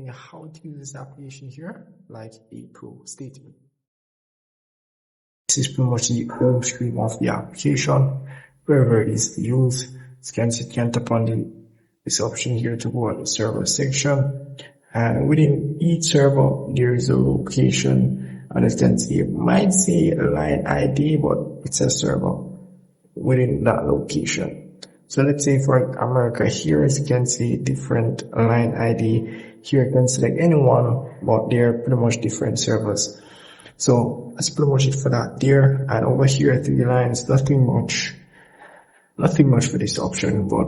how to use this application here like a pro statement. This is pretty much the home screen of the application, wherever it is to use. As you can tap on this option here to go on the server section, and within each server there is a location, and as you can see it might say line ID, but it's a server within that location. So let's say for America here, as you can see different line ID. Here you can select anyone, but they're pretty much different servers. So that's pretty much it for that there. And over here 3 lines, nothing much for this option. But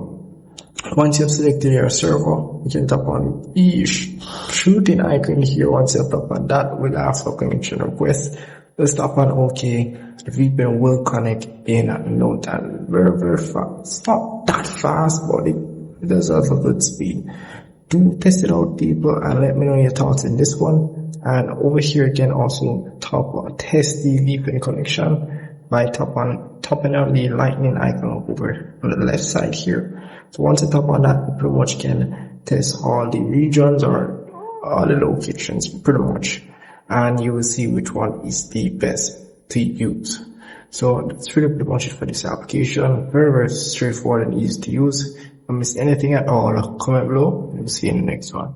once you have selected your server, you can tap on each shooting icon here. Once you tap on that, will ask for connection request. Let's tap on OK. The VPN will connect in no time, very fast. Not that fast, but it does have a good speed. Do test it out, people, and let me know your thoughts in this one. And over here you can also test the VPN connection by tapping on the lightning icon over on the left side here. So once you tap on that, you pretty much can test all the regions or all the locations pretty much, and you will see which one is the best to use. So that's really pretty much it for this application. Very straightforward and easy to use. If you missed anything at all, comment below and we'll see you in the next one.